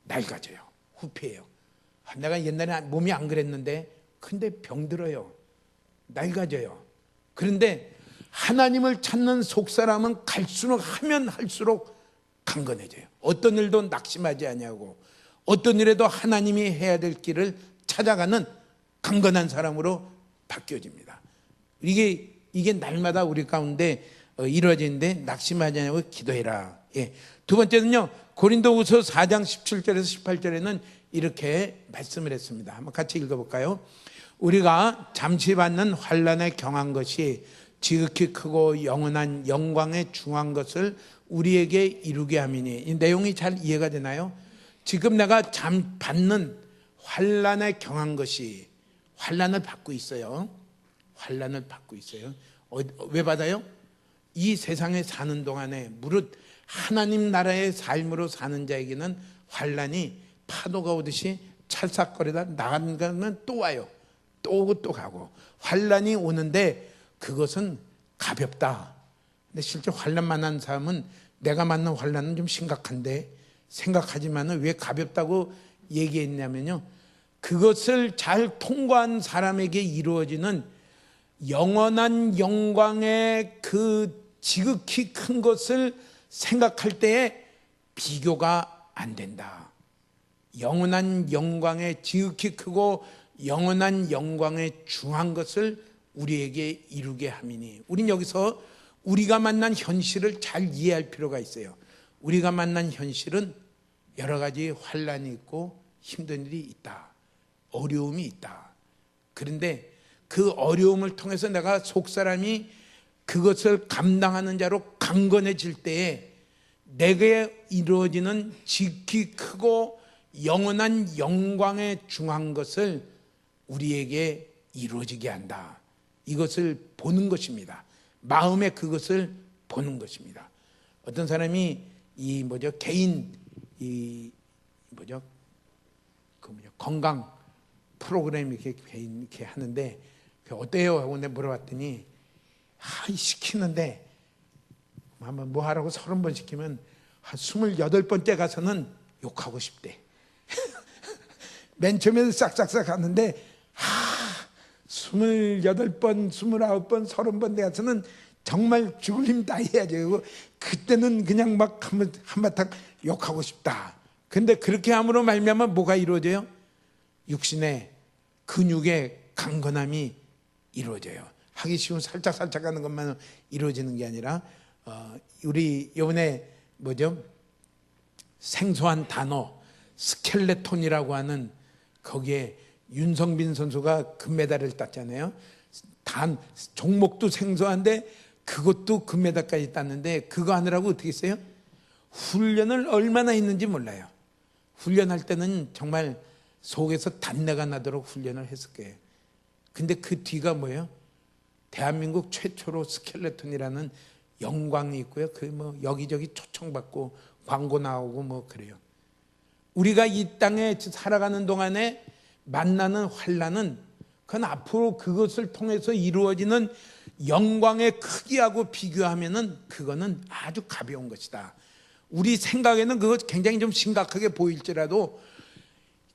낡아져요. 후패해요. 내가 옛날에 몸이 안 그랬는데 근데 병들어요. 낡아져요. 그런데 하나님을 찾는 속사람은 갈수록 하면 할수록 강건해져요. 어떤 일도 낙심하지 아니하고 어떤 일에도 하나님이 해야 될 길을 찾아가는 강건한 사람으로 바뀌어집니다. 이게 날마다 우리 가운데 이루어지는데 낙심하지 않고 기도해라. 예. 두 번째는요, 고린도후서 4장 17절에서 18절에는 이렇게 말씀을 했습니다. 한번 같이 읽어볼까요? 우리가 잠시 받는 환난에 경한 것이 지극히 크고 영원한 영광에 중한 것을 우리에게 이루게 함이니. 이 내용이 잘 이해가 되나요? 지금 내가 받는 환난에 경한 것이, 환난을 받고 있어요. 환난을 받고 있어요. 왜 받아요? 이 세상에 사는 동안에 무릇 하나님 나라의 삶으로 사는 자에게는 환난이 파도가 오듯이 찰싹거리다 나가면 또 와요. 또 오고 또 가고. 환난이 오는데 그것은 가볍다. 근데 실제 환난 만난 사람은 내가 만난 환난은 좀 심각한데 생각하지만 왜 가볍다고 얘기했냐면요, 그것을 잘 통과한 사람에게 이루어지는 영원한 영광의 그 지극히 큰 것을 생각할 때에 비교가 안 된다. 영원한 영광의 지극히 크고 영원한 영광의 중한 것을 우리에게 이루게 함이니. 우린 여기서 우리가 만난 현실을 잘 이해할 필요가 있어요. 우리가 만난 현실은 여러 가지 환난이 있고 힘든 일이 있다. 어려움이 있다. 그런데 그 어려움을 통해서 내가 속사람이 그것을 감당하는 자로 강건해질 때에 내게 이루어지는 지극히 크고 영원한 영광의 중한 것을 우리에게 이루어지게 한다. 이것을 보는 것입니다. 마음에 그것을 보는 것입니다. 어떤 사람이 개인 건강 프로그램 이렇게 하는데 어때요? 하고 내가 물어봤더니 시키는데 한번 뭐 하라고 30번 시키면 한 28번째 가서는 욕하고 싶대. 맨 처음에는 싹싹싹 하는데 28번, 29번, 30번 돼서는 정말 죽을 힘 다 해야죠. 그때는 그냥 막 한바탕 욕하고 싶다. 근데 그렇게 함으로 말미암아 뭐가 이루어져요? 육신의 근육의 강건함이 이루어져요. 하기 쉬운 살짝 하는 것만 이루어지는 게 아니라 우리 이번에 생소한 단어 스켈레톤이라고 하는, 거기에 윤성빈 선수가 금메달을 땄잖아요. 종목도 생소한데 그것도 금메달까지 땄는데 그거 하느라고 어떻게 했어요? 훈련을 얼마나 했는지 몰라요. 훈련할 때는 정말 속에서 단내가 나도록 훈련을 했을 거예요. 근데 그 뒤가 뭐예요? 대한민국 최초로 스켈레톤이라는 영광이 있고요. 여기저기 초청받고 광고 나오고 그래요. 우리가 이 땅에 살아가는 동안에 만나는 환난은 그건 앞으로 그것을 통해서 이루어지는 영광의 크기하고 비교하면은 그거는 아주 가벼운 것이다. 우리 생각에는 그거 굉장히 좀 심각하게 보일지라도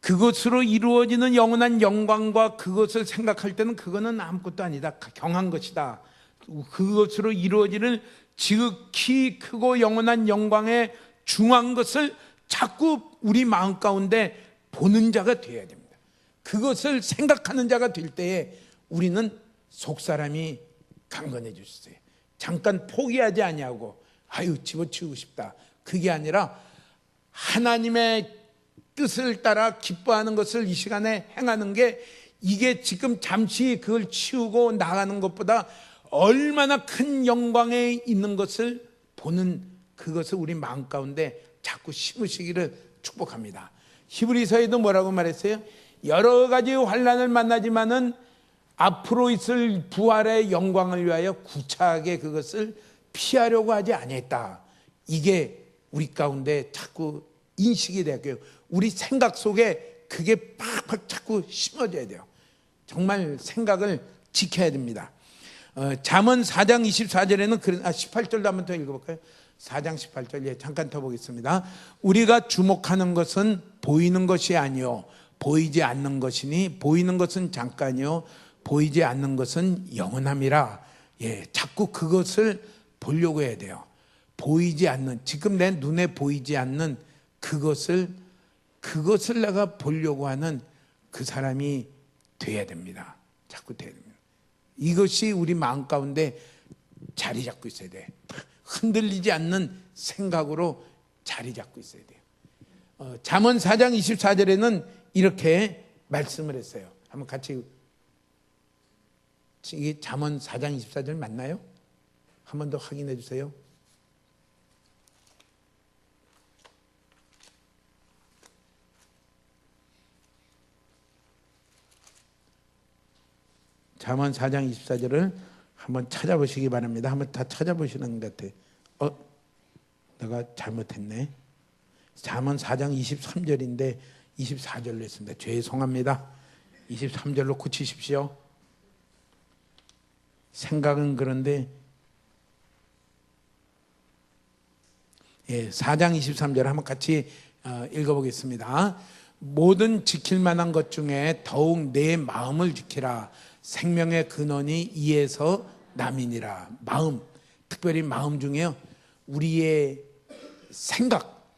그것으로 이루어지는 영원한 영광과 그것을 생각할 때는 그거는 아무것도 아니다. 경한 것이다. 그것으로 이루어지는 지극히 크고 영원한 영광의 중한 것을 자꾸 우리 마음 가운데 보는 자가 되어야 됩니다. 그것을 생각하는 자가 될 때에 우리는 속사람이 강건해질 수 있어요. 잠깐 포기하지 아니하고 집어치우고 싶다. 그게 아니라 하나님의 뜻을 따라 기뻐하는 것을 이 시간에 행하는 게, 이게 지금 잠시 그걸 치우고 나가는 것보다 얼마나 큰 영광에 있는 것을 보는, 그것을 우리 마음 가운데 자꾸 심으시기를 축복합니다. 히브리서에도 뭐라고 말했어요? 여러 가지 환난을 만나지만은 앞으로 있을 부활의 영광을 위하여 구차하게 그것을 피하려고 하지 아니했다. 이게 우리 가운데 자꾸 인식이 돼요. 우리 생각 속에 그게 팍팍 자꾸 심어져야 돼요. 정말 생각을 지켜야 됩니다. 잠언 4장 24절에는 18절도 한번 더 읽어볼까요? 4장 18절 잠깐 더 보겠습니다. 우리가 주목하는 것은 보이는 것이 아니요 보이지 않는 것이니 보이는 것은 잠깐이요 보이지 않는 것은 영원함이라. 자꾸 그것을 보려고 해야 돼요. 보이지 않는, 지금 내 눈에 보이지 않는 그것을 내가 보려고 하는 그 사람이 돼야 됩니다. 자꾸 돼야 됩니다. 이것이 우리 마음 가운데 자리 잡고 있어야 돼. 흔들리지 않는 생각으로 자리 잡고 있어야 돼요. 잠언 4장 24절에는 이렇게 말씀을 했어요. 한번 같이, 이게 잠언 4장 24절 맞나요? 한 번 더 확인해 주세요. 잠언 4장 24절을 한번 찾아보시기 바랍니다. 한번 다 찾아보시는 것 같아요. 내가 잘못했네. 잠언 4장 23절인데 24절로 했습니다. 죄송합니다. 23절로 고치십시오. 생각은 그런데 4장 23절 한번 같이 읽어보겠습니다. 모든 지킬 만한 것 중에 더욱 내 마음을 지키라. 생명의 근원이 이에서 남이니라. 마음, 특별히 마음 중에요, 우리의 생각,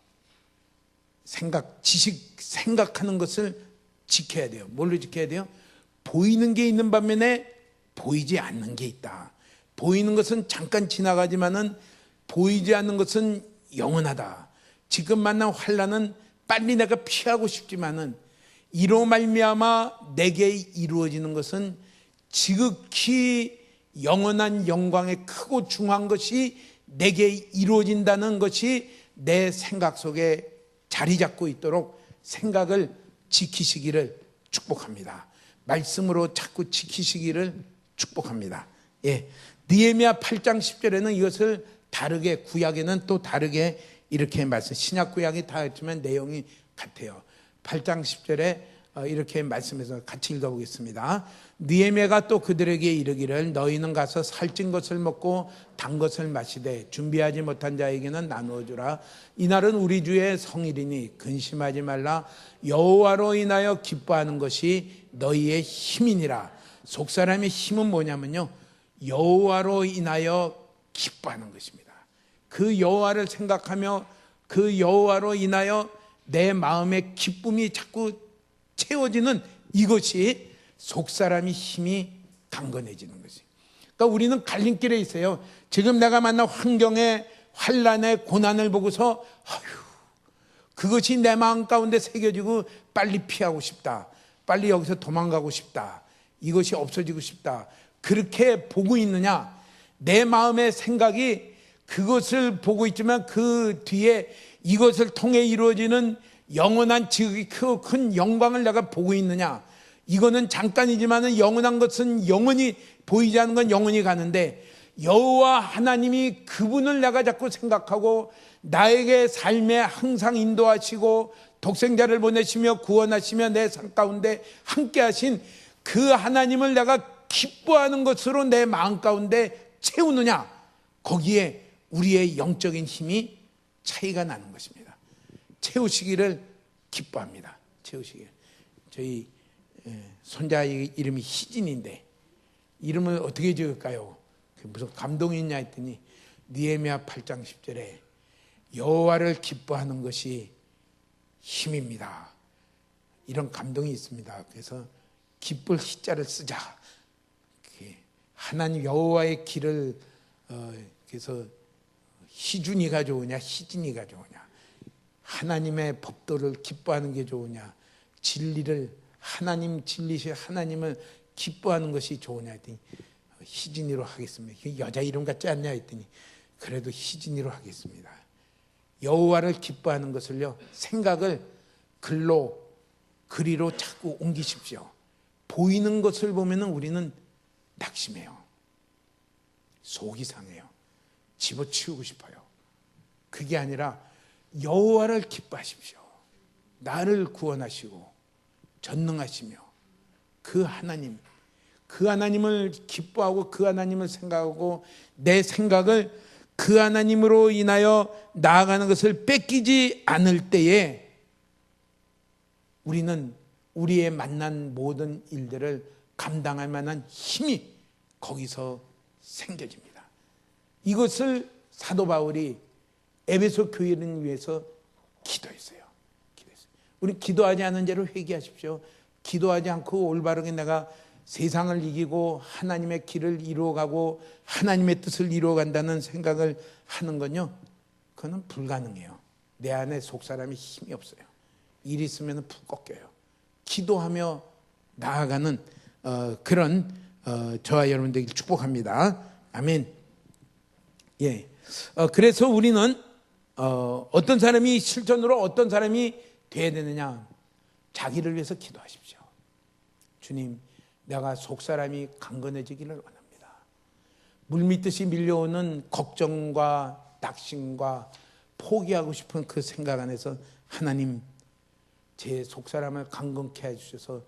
지식, 생각하는 것을 지켜야 돼요. 뭘로 지켜야 돼요? 보이는 게 있는 반면에 보이지 않는 게 있다. 보이는 것은 잠깐 지나가지만은 보이지 않는 것은 영원하다. 지금 만난 환난은 빨리 내가 피하고 싶지만은 이로 말미암아 내게 이루어지는 것은 지극히 영원한 영광의 크고 중한 것이 내게 이루어진다는 것이 내 생각 속에 자리 잡고 있도록 생각을 지키시기를 축복합니다. 말씀으로 자꾸 지키시기를 축복합니다. 느헤미야 8장 10절에는 이것을 다르게, 구약에는 또 다르게 이렇게 말씀, 신약 구약이 다 했지만 내용이 같아요. 8장 10절에 이렇게 말씀해서 같이 읽어보겠습니다. 느헤미야가 또 그들에게 이르기를 너희는 가서 살찐 것을 먹고 단 것을 마시되 준비하지 못한 자에게는 나누어 주라. 이날은 우리 주의 성일이니 근심하지 말라. 여호와로 인하여 기뻐하는 것이 너희의 힘이니라. 속사람의 힘은 뭐냐면요, 여호와로 인하여 기뻐하는 것입니다. 그 여호와를 생각하며 그 여호와로 인하여 내 마음의 기쁨이 자꾸 채워지는 이것이 속사람의 힘이 강건해지는 것이. 그러니까 우리는 갈림길에 있어요. 지금 내가 만난 환경의 환난의 고난을 보고서 그것이 내 마음 가운데 새겨지고 빨리 피하고 싶다, 빨리 여기서 도망가고 싶다, 이것이 없어지고 싶다, 그렇게 보고 있느냐? 내 마음의 생각이 그것을 보고 있지만 그 뒤에 이것을 통해 이루어지는 영원한 지극히 큰 영광을 내가 보고 있느냐? 이거는 잠깐이지만 영원한 것은 영원히, 보이지 않는 건 영원히 가는데, 여호와 하나님이 그분을 내가 자꾸 생각하고 나에게 삶에 항상 인도하시고 독생자를 보내시며 구원하시며 내 삶 가운데 함께 하신 그 하나님을 내가 기뻐하는 것으로 내 마음 가운데 채우느냐? 거기에 우리의 영적인 힘이 차이가 나는 것입니다. 채우시기를 기뻐합니다. 채우시기를. 저희 손자 이름이 희진인데 이름을 어떻게 지을까요? 무슨 감동이 있냐 했더니 느헤미야 8장 10절에 여호와를 기뻐하는 것이 힘입니다, 이런 감동이 있습니다. 그래서 기쁠 희자를 쓰자. 하나님 여호와의 길을 그래서 희준이가 좋으냐 희진이가 좋으냐, 하나님의 법도를 기뻐하는 게 좋으냐, 진리를 하나님 진리시 하나님을 기뻐하는 것이 좋으냐 했더니 희진이로 하겠습니다. 여자 이름 같지 않냐 했더니 그래도 희진이로 하겠습니다. 여호와를 기뻐하는 것을요, 생각을 글로, 글이로 자꾸 옮기십시오. 보이는 것을 보면 우리는 낙심해요. 속이 상해요. 집어치우고 싶어요. 그게 아니라 여호와를 기뻐하십시오. 나를 구원하시고 전능하시며 그 하나님을 기뻐하고 그 하나님을 생각하고 내 생각을 그 하나님으로 인하여 나아가는 것을 뺏기지 않을 때에 우리는 우리의 만난 모든 일들을 감당할 만한 힘이 거기서 생겨집니다. 이것을 사도 바울이 에베소 교회를 위해서 기도했어요. 우리 기도하지 않은 죄를 회개하십시오. 기도하지 않고 올바르게 내가 세상을 이기고 하나님의 길을 이루어가고 하나님의 뜻을 이루어간다는 생각을 하는 건요, 그건 불가능해요. 내 안에 속사람이 힘이 없어요. 일 있으면 푹 꺾여요. 기도하며 나아가는 그런 저와 여러분 되길 축복합니다. 아멘. 예. 그래서 우리는 어떤 사람이 실전으로 어떤 사람이 돼야 되느냐? 자기를 위해서 기도하십시오. 주님, 내가 속사람이 강건해지기를 원합니다. 물밀듯이 밀려오는 걱정과 낙심과 포기하고 싶은 그 생각 안에서 하나님, 제 속사람을 강건케 해주셔서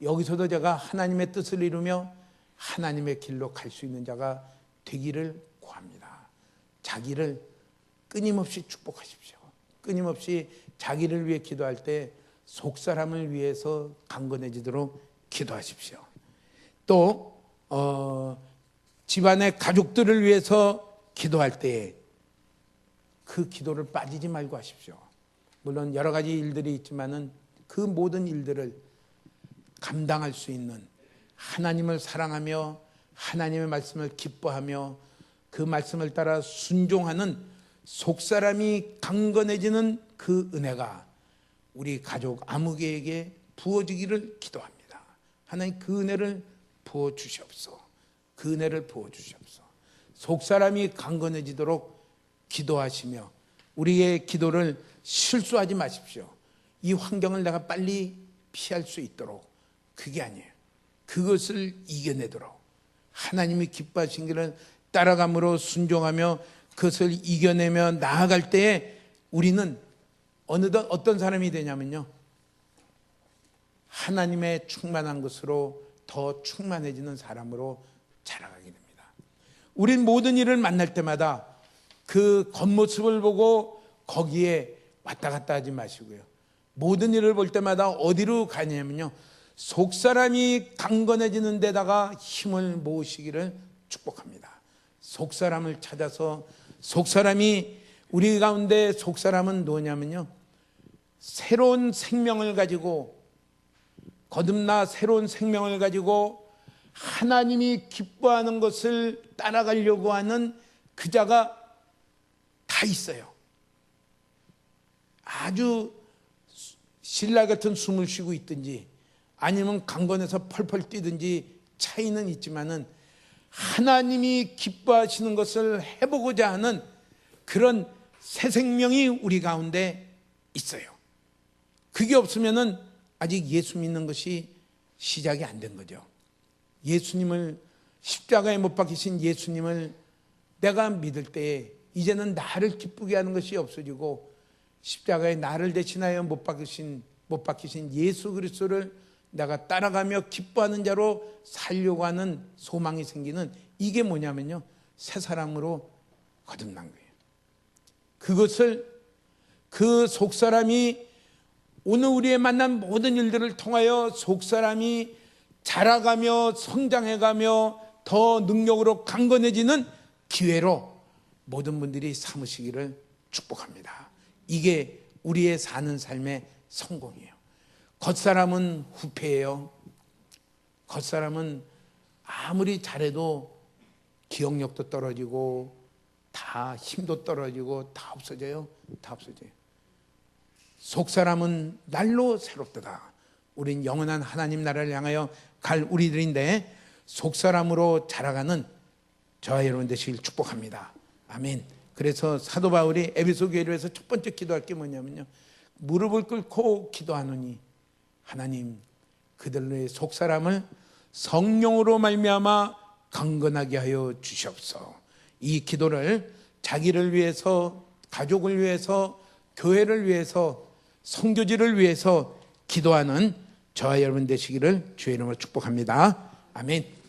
여기서도 제가 하나님의 뜻을 이루며 하나님의 길로 갈 수 있는 자가 되기를 구합니다. 자기를 끊임없이 축복하십시오. 끊임없이 자기를 위해 기도할 때 속사람을 위해서 강건해지도록 기도하십시오. 또 집안의 가족들을 위해서 기도할 때 그 기도를 빠지지 말고 하십시오. 물론 여러 가지 일들이 있지만은 그 모든 일들을 감당할 수 있는 하나님을 사랑하며 하나님의 말씀을 기뻐하며 그 말씀을 따라 순종하는 속사람이 강건해지는 그 은혜가 우리 가족 아무개에게 부어지기를 기도합니다. 하나님, 그 은혜를 부어주시옵소서. 그 은혜를 부어주시옵소서. 속사람이 강건해지도록 기도하시며 우리의 기도를 실수하지 마십시오. 이 환경을 내가 빨리 피할 수 있도록, 그게 아니에요. 그것을 이겨내도록 하나님이 기뻐하신 길을 따라감으로 순종하며 그것을 이겨내며 나아갈 때에 우리는 어느덧 어떤 사람이 되냐면요, 하나님의 충만한 것으로 더 충만해지는 사람으로 자라가게 됩니다. 우린 모든 일을 만날 때마다 그 겉모습을 보고 거기에 왔다 갔다 하지 마시고요, 모든 일을 볼 때마다 어디로 가냐면요, 속사람이 강건해지는 데다가 힘을 모으시기를 축복합니다. 속사람을 찾아서, 속사람이 우리 가운데 속사람은 뭐냐면요, 새로운 생명을 가지고, 거듭나 새로운 생명을 가지고 하나님이 기뻐하는 것을 따라가려고 하는 그 자가 다 있어요. 아주 신라 같은 숨을 쉬고 있든지 아니면 강건해서 펄펄 뛰든지 차이는 있지만은 하나님이 기뻐하시는 것을 해보고자 하는 그런 새 생명이 우리 가운데 있어요. 그게 없으면은 아직 예수 믿는 것이 시작이 안 된 거죠. 예수님을, 십자가에 못 박히신 예수님을 내가 믿을 때 이제는 나를 기쁘게 하는 것이 없어지고 십자가에 나를 대신하여 못 박히신 예수 그리스도를 내가 따라가며 기뻐하는 자로 살려고 하는 소망이 생기는, 이게 뭐냐면요, 새 사람으로 거듭난 거예요. 그것을, 그 속사람이 오늘 우리의 만난 모든 일들을 통하여 속사람이 자라가며 성장해가며 더 능력으로 강건해지는 기회로 모든 분들이 삼으시기를 축복합니다. 이게 우리의 사는 삶의 성공이에요. 겉사람은 후패예요. 겉사람은 아무리 잘해도 기억력도 떨어지고 다 힘도 떨어지고 다 없어져요. 다 없어져요. 속사람은 날로 새롭도다. 우린 영원한 하나님 나라를 향하여 갈 우리들인데 속사람으로 자라가는 저와 여러분 되시길 축복합니다. 아멘. 그래서 사도 바울이 에베소 교회를 위해서 첫 번째 기도할 게 뭐냐면요, 무릎을 꿇고 기도하노니 하나님, 그들의 속사람을 성령으로 말미암아 강건하게 하여 주시옵소서. 이 기도를 자기를 위해서, 가족을 위해서, 교회를 위해서, 선교지를 위해서 기도하는 저와 여러분 되시기를 주의 이름으로 축복합니다. 아멘.